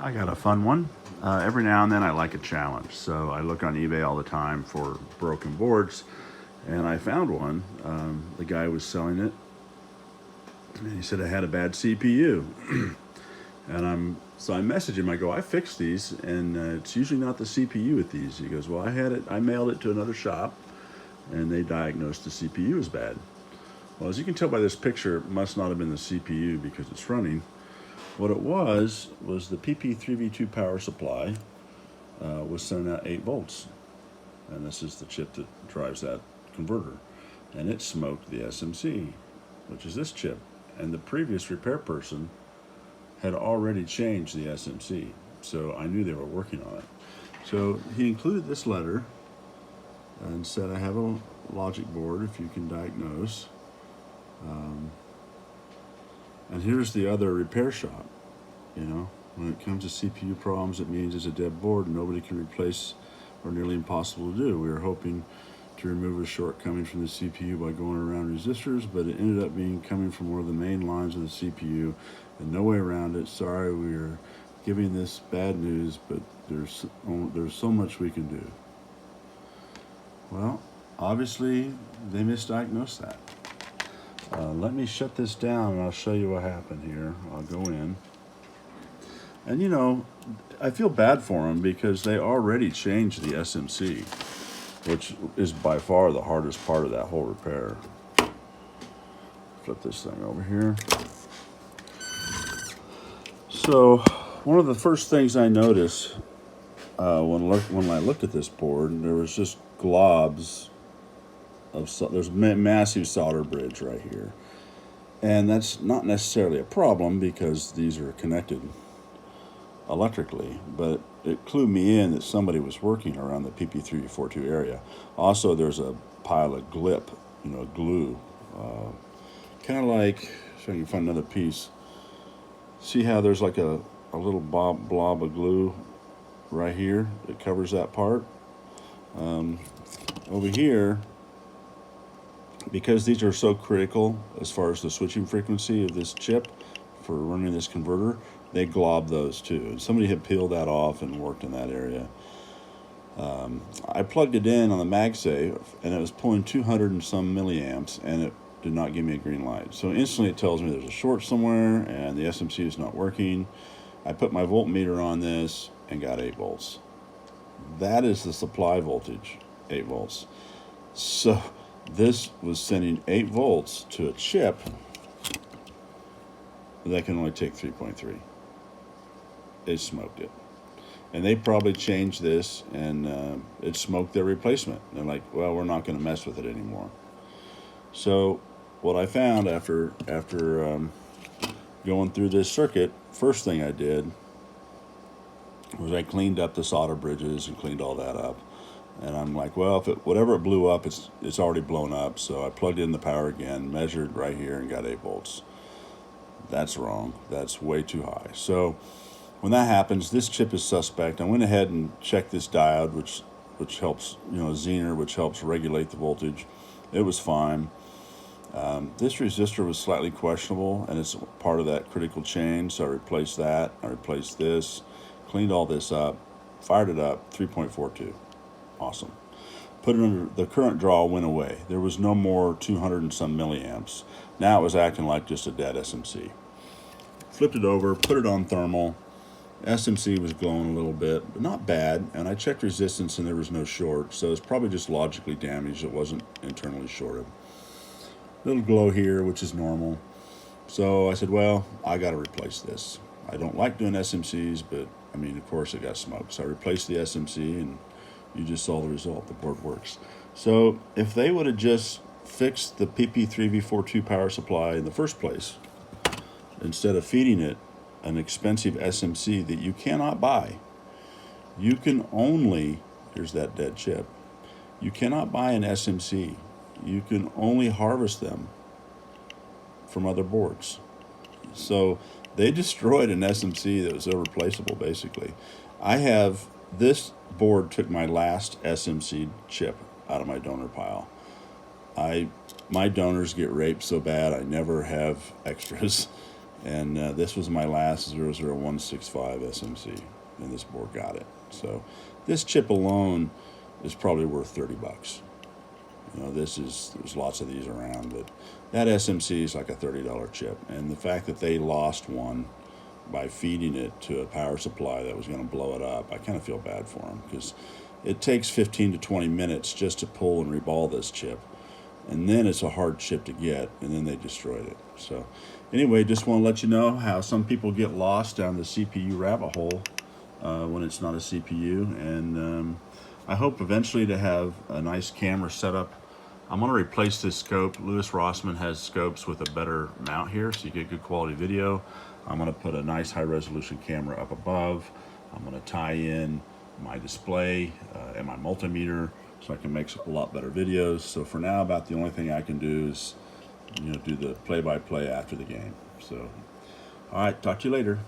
I got a fun one. Every now and then I like a challenge. So I look on eBay all the time for broken boards, and I found one. The guy was selling it, and he said I had a bad CPU. So I messaged him. I go, I fixed these, and it's usually not the CPU with these. He goes, well, I mailed it to another shop, and they diagnosed the CPU as bad. Well, as you can tell by this picture, it must not have been the CPU because it's running. What it was the PP3V2 power supply was sending out 8 volts. And this is the chip that drives that converter. And it smoked the SMC, which is this chip. And the previous repair person had already changed the SMC. So I knew they were working on it. So he included this letter and said, I have a logic board if you can diagnose. And here's the other repair shop. When it comes to CPU problems, it means it's a dead board and nobody can replace, or nearly impossible to do. We were hoping to remove a shortcoming from the CPU by going around resistors, but it ended up being coming from one of the main lines of the CPU and no way around it. Sorry, we are giving this bad news, but there's so much we can do. Well, obviously they misdiagnosed that. Let me shut this down and I'll show you what happened here. I'll go in. And I feel bad for them because they already changed the SMC, which is by far the hardest part of that whole repair. Flip this thing over here. So one of the first things I noticed when I looked at this board, there was just globs there's a massive solder bridge right here. And that's not necessarily a problem because these are connected electrically, but it clued me in that somebody was working around the PP342 area. Also, there's a pile of glue, kind of like, so you can find another piece. See how there's like a little blob of glue right here that covers that part? Over here, because these are so critical as far as the switching frequency of this chip for running this converter, they glob those too. And somebody had peeled that off and worked in that area. I plugged it in on the MagSafe, and it was pulling 200 and some milliamps, and it did not give me a green light. So instantly it tells me there's a short somewhere, and the SMC is not working. I put my voltmeter on this and got 8 volts. That is the supply voltage, 8 volts. So this was sending 8 volts to a chip that can only take 3.3. It smoked it. And they probably changed this, and it smoked their replacement. They're like, well, we're not going to mess with it anymore. So what I found after going through this circuit, first thing I did was I cleaned up the solder bridges and cleaned all that up. And I'm like, well, whatever it blew up, it's already blown up. So I plugged in the power again, measured right here, and got 8 volts. That's wrong. That's way too high. So when that happens, this chip is suspect. I went ahead and checked this diode, which helps, Zener, which helps regulate the voltage. It was fine. This resistor was slightly questionable, and it's part of that critical chain. So I replaced that. I replaced this, cleaned all this up, fired it up, 3.42. Awesome. Put it under, the current draw went away. There was no more 200 and some milliamps. Now it was acting like just a dead SMC. Flipped it over, put it on thermal. SMC was glowing a little bit, but not bad. And I checked resistance and there was no short. So it's probably just logically damaged. It wasn't internally shorted. Little glow here, which is normal. So I said, well, I got to replace this. I don't like doing SMCs, but of course it got smoked. So I replaced the SMC, and you just saw the result. The board works. So if they would have just fixed the PP3V42 power supply in the first place, instead of feeding it an expensive SMC that you cannot buy, you can only, here's that dead chip, you cannot buy an SMC. You can only harvest them from other boards. So they destroyed an SMC that was irreplaceable, basically. This board took my last SMC chip out of my donor pile. My donors get raped so bad I never have extras. And this was my last 00165 SMC, and this board got it. So this chip alone is probably worth 30 bucks. You know, there's lots of these around, but that SMC is like a $30 chip. And the fact that they lost one by feeding it to a power supply that was going to blow it up, I kind of feel bad for them, because it takes 15 to 20 minutes just to pull and reball this chip. And then it's a hard chip to get, and then they destroyed it. So anyway, just want to let you know how some people get lost down the CPU rabbit hole when it's not a CPU. And I hope eventually to have a nice camera setup. I'm going to replace this scope. Louis Rossmann has scopes with a better mount here, so you get good quality video. I'm going to put a nice high-resolution camera up above. I'm going to tie in my display and my multimeter so I can make a lot better videos. So for now, about the only thing I can do is, do the play-by-play after the game. So, all right, talk to you later.